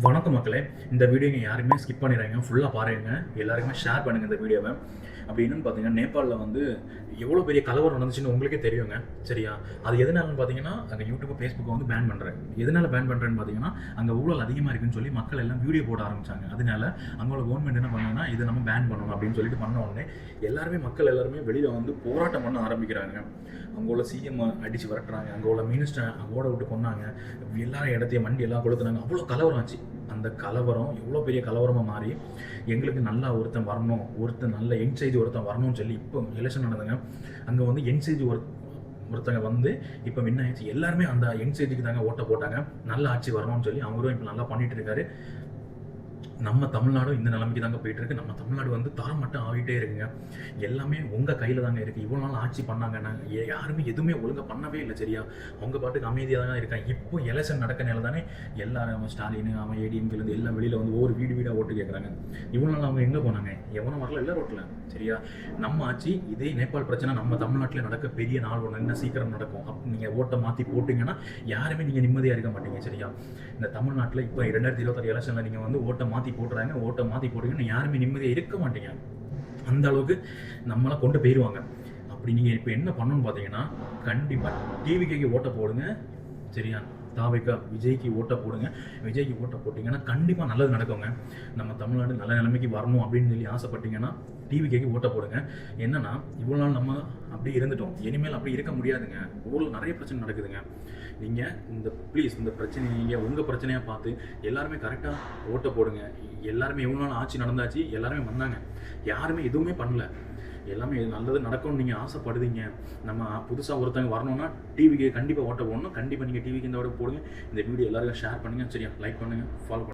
வணக்கம் மக்களே. இந்த வீடியோ யாருமே ஸ்கிப் பண்ணிடுறாங்க, ஃபுல்லாக பாருங்க, எல்லாருக்குமே ஷேர் பண்ணுங்கள் இந்த வீடியோவை. அப்படி என்னன்னு பார்த்தீங்கன்னா, நேபாளில் வந்து எவ்வளோ பெரிய கலவரம் நடந்துச்சுன்னு உங்களுக்கே தெரியுங்க. சரியா? அது எதனாலன்னு பார்த்தீங்கன்னா, அங்கே யூடியூப் ஃபேஸ்புக்கை வந்து பேன் பண்ணுறேன். எதனால் பேன் பண்ணுறேன்னு பார்த்தீங்கன்னா, அங்கே ஊழல் அதிகமாக இருக்குன்னு சொல்லி மக்கள் எல்லாம் வீடியோ போட ஆரம்பித்தாங்க. அதனால அங்களோட கவர்மெண்ட் என்ன பண்ணாங்கன்னா, இதை நம்ம பேன் பண்ணணும் அப்படின்னு சொல்லிட்டு பண்ண உடனே மக்கள் எல்லாருமே வெளியில் வந்து போராட்டம் பண்ண ஆரம்பிக்கிறாங்க. அங்கே உள்ள சிஎம் அடித்து விரட்டுறாங்க, அங்கே உள்ள மினிஸ்டர் ஓட விட்டு கொண்டாங்க, எல்லா இடத்தையும் வண்டி எல்லாம் கொளுத்துனாங்க. அவ்வளோ கலவரம் ஆச்சு. அந்த கலவரம் எவ்வளோ பெரிய கலவரமாக மாறி எங்களுக்கு நல்லா ஒருத்தன் வரணும், ஒருத்தன் நல்ல என்சைஜ் ஒருத்தன் வரணும்னு சொல்லி இப்போ எலெக்ஷன் நடந்துங்க. அங்கே வந்து என்சைஜ் ஒருத்தங்க வந்து இப்போ வின் ஆயிடுச்சு. எல்லாருமே அந்த என்சைஜுக்கு தாங்க ஓட்ட போட்டாங்க, நல்ல ஆட்சி வரணும்னு சொல்லி. அவரும் இப்போ நல்லா பண்ணிட்டு இருக்காரு. நம்ம தமிழ்நாடும் இந்த நிலைமைக்கு தாங்க போயிட்டு இருக்கு. நம்ம தமிழ்நாடு வந்து தரம் மட்டும் ஆகிட்டே இருக்குங்க. எல்லாமே உங்கள் கையில் தாங்க இருக்குது. இவ்வளோ நாள் ஆட்சி பண்ணாங்கன்னா யாருமே எதுவுமே ஒழுங்காக பண்ணவே இல்லை. சரியா? அவங்க பாட்டுக்கு அமைதியாக தான் இருக்காங்க. இப்போ எலெக்ஷன் நடக்கிறனால தானே எல்லாரும் ஸ்டாலின் அவன் ஏடிஎம்கேலேருந்து எல்லாம் வெளியில் வந்து ஒரு வீடாக ஓட்டு கேட்குறாங்க. இவ்வளோ நாள் அவங்க எங்கே போனாங்க? எவனும் வரல, எல்லாம் ரோட்டில். சரியா? நம்ம ஆட்சி இதே நேபாள் பிரச்சனை நம்ம தமிழ்நாட்டில் நடக்க பெரிய நாள் ஒன்று இன்னும் சீக்கிரம் நடக்கும். அப்போ நீங்கள் ஓட்டை மாற்றி போட்டிங்கன்னா யாருமே நீங்கள் நிம்மதியாக இருக்க மாட்டீங்க. சரியா? இந்த தமிழ்நாட்டில் இப்போ 2026 எலெக்ஷனில் நீங்கள் வந்து ஓட்டை மாற்றி போட்டுறாங்க, ஓட்டை மாற்றி போட்டிங்கன்னா யாருமே நிம்மதியாக இருக்க மாட்டீங்க. அந்த அளவுக்கு நம்மளை கொண்டு போயிடுவாங்க. அப்படி நீங்கள் இப்போ என்ன பண்ணணும்னு பார்த்தீங்கன்னா, கண்டிப்பாக டிவிக்கு ஓட்டை போடுங்க. சரியா? தாவைக்கா விஜய்க்கு ஓட்டை போடுங்க. விஜய்க்கு ஓட்டை போட்டிங்கன்னா கண்டிப்பாக நல்லது நடக்குங்க. நம்ம தமிழ்நாடு நல்ல நிலைமைக்கு வரணும் அப்படின்னு சொல்லி ஆசைப்பட்டீங்கன்னா டிவிக்கு ஓட்டை போடுங்க. என்னன்னா, இவ்வளோ நாள் நம்ம அப்படி இருந்துட்டோம், இனிமேல் அப்படி இருக்க முடியாதுங்க. ஊரில் நிறைய பிரச்சனை நடக்குதுங்க. நீங்கள் இந்த பிரச்சனையை நீங்கள் உங்கள் பிரச்சனையாக பார்த்து எல்லாருமே கரெக்டாக ஓட்டை போடுங்க. எல்லாருமே எவ்வளோ நாள் ஆட்சி நடந்தாச்சு, எல்லாருமே வந்தாங்க, யாருமே எதுவுமே பண்ணல. எல்லாமே நல்லது நடக்கும்னு நீங்கள் ஆசைப்படுதீங்க. நம்ம புதுசாக ஒருத்தங்க வரணும்னா டிவிக்கு கண்டிப்பாக ஓட்ட போடணும். கண்டிப்பாக நீங்கள் டிவிக்கு இந்த ஓட்ட போடுங்க. இந்த வீடியோ எல்லாருக்கும் ஷேர் பண்ணுங்கள். சரியா? லைக் பண்ணுங்கள், ஃபாலோ பண்ணுங்கள்.